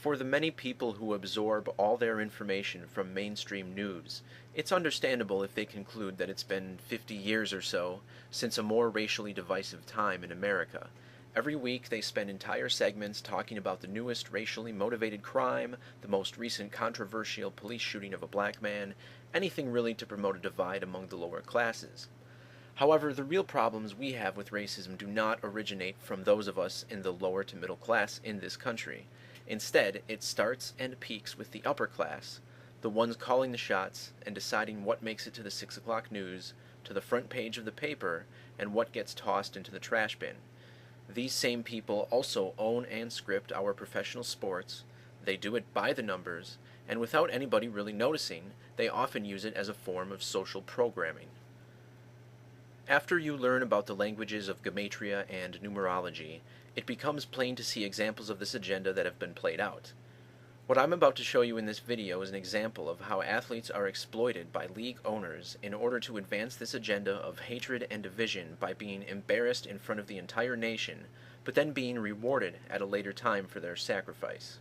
For the many people who absorb all their information from mainstream news, it's understandable if they conclude that it's been 50 years or so since a more racially divisive time in America. Every week they spend entire segments talking about the newest racially motivated crime, the most recent controversial police shooting of a black man, anything really to promote a divide among the lower classes. However, the real problems we have with racism do not originate from those of us in the lower to middle class in this country. Instead, it starts and peaks with the upper class, the ones calling the shots and deciding what makes it to the 6 o'clock news, to the front page of the paper, and what gets tossed into the trash bin. These same people also own and script our professional sports, they do it by the numbers, and without anybody really noticing, they often use it as a form of social programming. After you learn about the languages of gematria and numerology, it becomes plain to see examples of this agenda that have been played out. What I'm about to show you in this video is an example of how athletes are exploited by league owners in order to advance this agenda of hatred and division by being embarrassed in front of the entire nation, but then being rewarded at a later time for their sacrifice.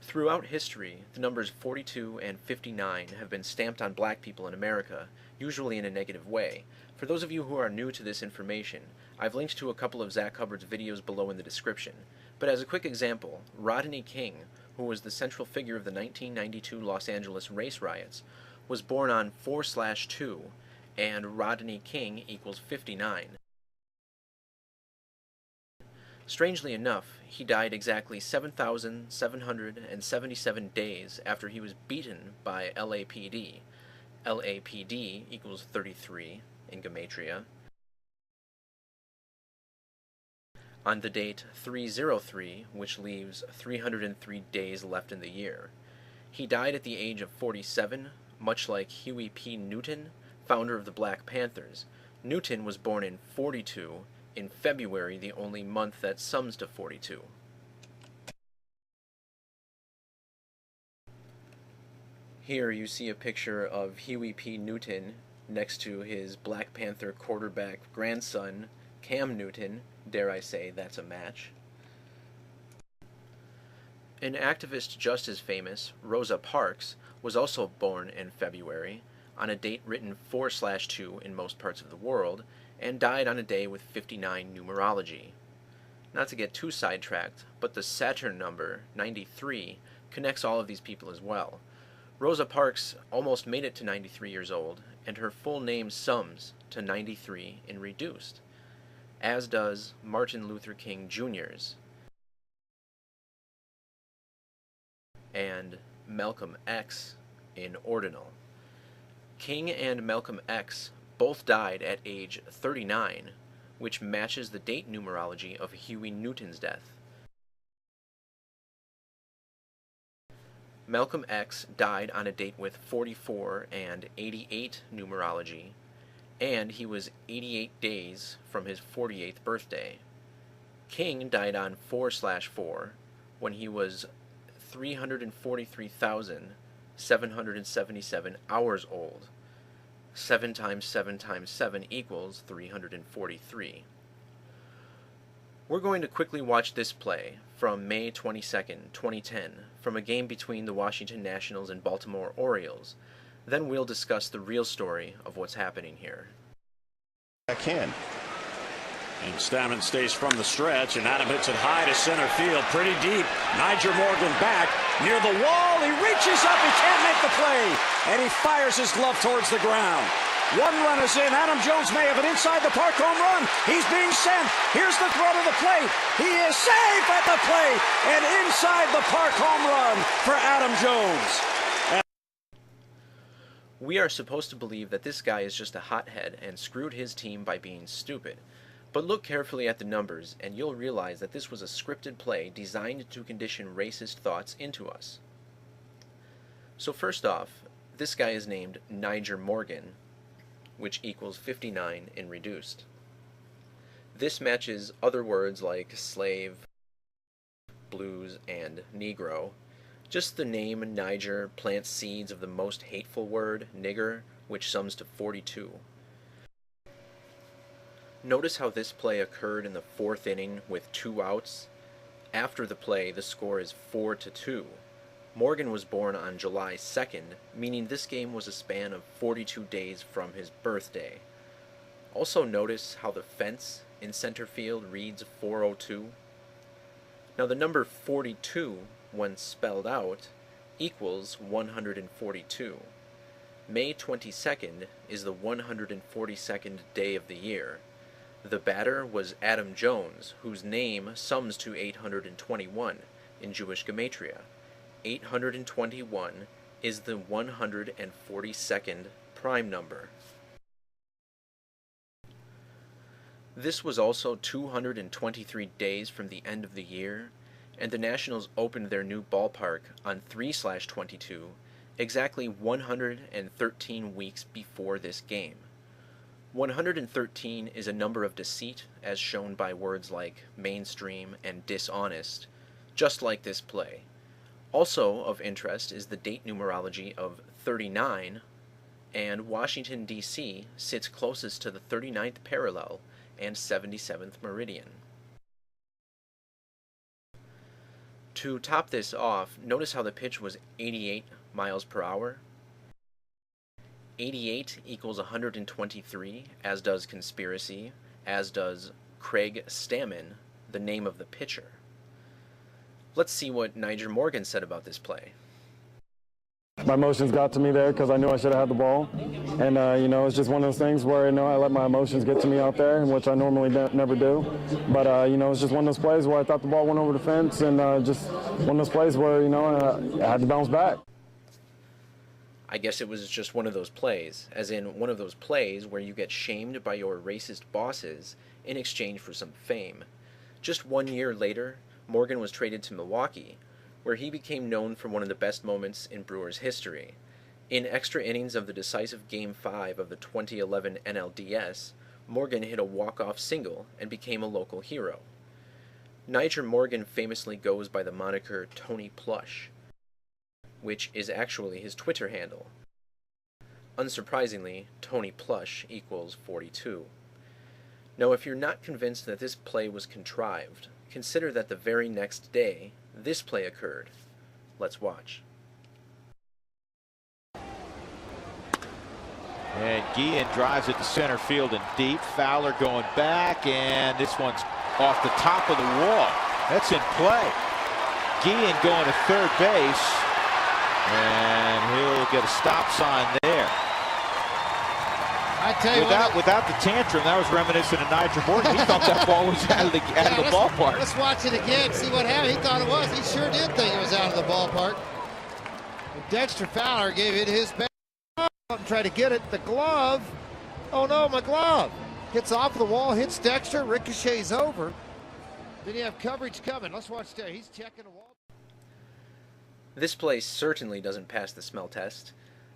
Throughout history, the numbers 42 and 59 have been stamped on black people in America, usually in a negative way. For those of you who are new to this information, I've linked to a couple of Zach Hubbard's videos below in the description, but as a quick example, Rodney King, who was the central figure of the 1992 Los Angeles race riots, was born on 4/2, and Rodney King equals 59. Strangely enough, he died exactly 7,777 days after he was beaten by LAPD. LAPD equals 33 in gematria. On the date 303, which leaves 303 days left in the year. He died at the age of 47, much like Huey P. Newton, founder of the Black Panthers. Newton was born in 42, in February, the only month that sums to 42. Here you see a picture of Huey P. Newton next to his Black Panther quarterback grandson, Cam Newton. Dare I say that's a match. An activist just as famous, Rosa Parks, was also born in February, on a date written 4/2 in most parts of the world, and died on a day with 59 numerology. Not to get too sidetracked, but the Saturn number, 93, connects all of these people as well. Rosa Parks almost made it to 93 years old, and her full name sums to 93 in reduced, as does Martin Luther King Jr.'s and Malcolm X in ordinal. King and Malcolm X both died at age 39, which matches the date numerology of Huey Newton's death. Malcolm X died on a date with 44 and 88 numerology, and he was 88 days from his 48th birthday. King died on 4/4 when he was 343,777 hours old. 7 times 7 times 7 equals 343. We're going to quickly watch this play from May 22nd, 2010, from a game between the Washington Nationals and Baltimore Orioles. Then we'll discuss the real story of what's happening here. I can. And Stammen stays from the stretch, and Adam hits it high to center field, pretty deep. Niger Morgan back near the wall. He reaches up, he can't make the play, and he fires his glove towards the ground. One run is in. Adam Jones may have an inside the park home run. He's being sent. Here's the throw to the plate. He is safe at the plate, and inside the park home run for Adam Jones. We are supposed to believe that this guy is just a hothead and screwed his team by being stupid. But look carefully at the numbers, and you'll realize that this was a scripted play designed to condition racist thoughts into us. So first off, this guy is named Niger Morgan, which equals 59 in reduced. This matches other words like slave, blues, and Negro. Just the name Niger plants seeds of the most hateful word, nigger, which sums to 42. Notice how this play occurred in the 4th inning with 2 outs. After the play, the score is 4-2. Morgan was born on July 2nd, meaning this game was a span of 42 days from his birthday. Also notice how the fence in center field reads 402. Now the number 42, when spelled out, equals 142. May 22nd is the 142nd day of the year. The batter was Adam Jones, whose name sums to 821 in Jewish gematria. 821 is the 142nd prime number. This was also 223 days from the end of the year, and the Nationals opened their new ballpark on 3/22, exactly 113 weeks before this game. 113 is a number of deceit, as shown by words like mainstream and dishonest, just like this play. Also of interest is the date numerology of 39, and Washington, D.C. sits closest to the 39th parallel and 77th meridian. To top this off, notice how the pitch was 88 miles per hour. 88 equals 123, as does conspiracy, as does Craig Stammen, the name of the pitcher. Let's see what Nyjer Morgan said about this play. My emotions got to me there because I knew I should have had the ball. And, it's just one of those things where, I let my emotions get to me out there, which I normally never do. But, it's just one of those plays where I thought the ball went over the fence, and just one of those plays where, I had to bounce back. I guess it was just one of those plays, as in one of those plays where you get shamed by your racist bosses in exchange for some fame. Just 1 year later, Morgan was traded to Milwaukee, where he became known for one of the best moments in Brewers history. In extra innings of the decisive Game 5 of the 2011 NLDS, Morgan hit a walk-off single and became a local hero. Nyjer Morgan famously goes by the moniker Tony Plush, which is actually his Twitter handle. Unsurprisingly, Tony Plush equals 42. Now, if you're not convinced that this play was contrived, consider that the very next day, this play occurred. Let's watch. And Guillen drives it to center field and deep. Fowler going back, and this one's off the top of the wall. That's in play. Guillen going to third base, and he'll get a stop sign there. I tell you without the tantrum, that was reminiscent of Nyjer Morgan. He thought that ball was out of the ballpark. Let's watch it again, see what happened. He thought it was. He sure did think it was out of the ballpark. And Dexter Fowler gave it his best. And try to get it. The glove. Oh no, my glove. Gets off the wall, hits Dexter, ricochets over. Then you have coverage coming. Let's watch there. He's checking the wall. This play certainly doesn't pass the smell test.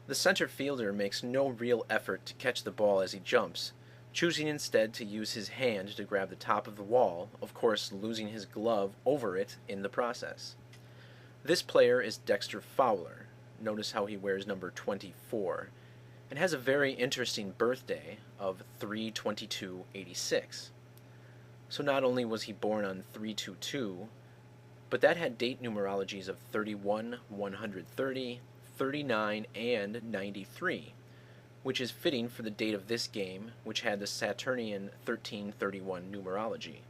The center fielder makes no real effort to catch the ball as he jumps, choosing instead to use his hand to grab the top of the wall, of course losing his glove over it in the process. This player is Dexter Fowler. Notice how he wears number 24, and has a very interesting birthday of 3/22/86. So not only was he born on 3/22, but that had date numerologies of 31, 130, 39, and 93, which is fitting for the date of this game, which had the Saturnian 1331 numerology.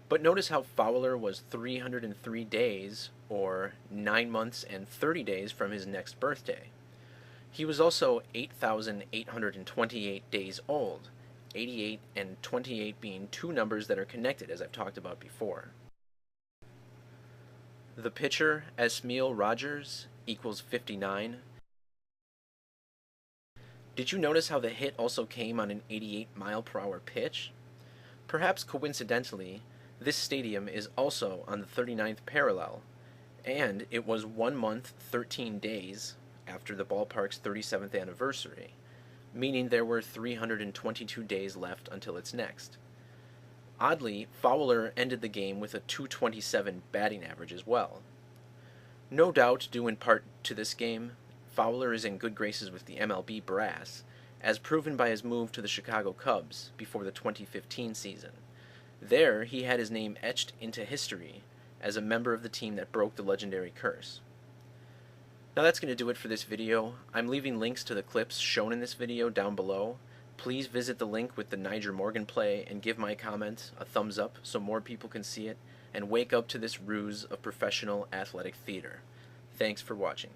But notice how Fowler was 303 days, or 9 months and 30 days from his next birthday. He was also 8,828 days old, 88 and 28 being two numbers that are connected, as I've talked about before. The pitcher, Esmil Rogers, equals 59. Did you notice how the hit also came on an 88-mile-per-hour pitch? Perhaps coincidentally, this stadium is also on the 39th parallel, and it was 1 month, 13 days after the ballpark's 37th anniversary, meaning there were 322 days left until its next. Oddly, Fowler ended the game with a .227 batting average as well. No doubt due in part to this game, Fowler is in good graces with the MLB brass, as proven by his move to the Chicago Cubs before the 2015 season. There, he had his name etched into history as a member of the team that broke the legendary curse. Now that's going to do it for this video. I'm leaving links to the clips shown in this video down below. Please visit the link with the Nyjer Morgan play and give my comment a thumbs up so more people can see it and wake up to this ruse of professional athletic theater. Thanks for watching.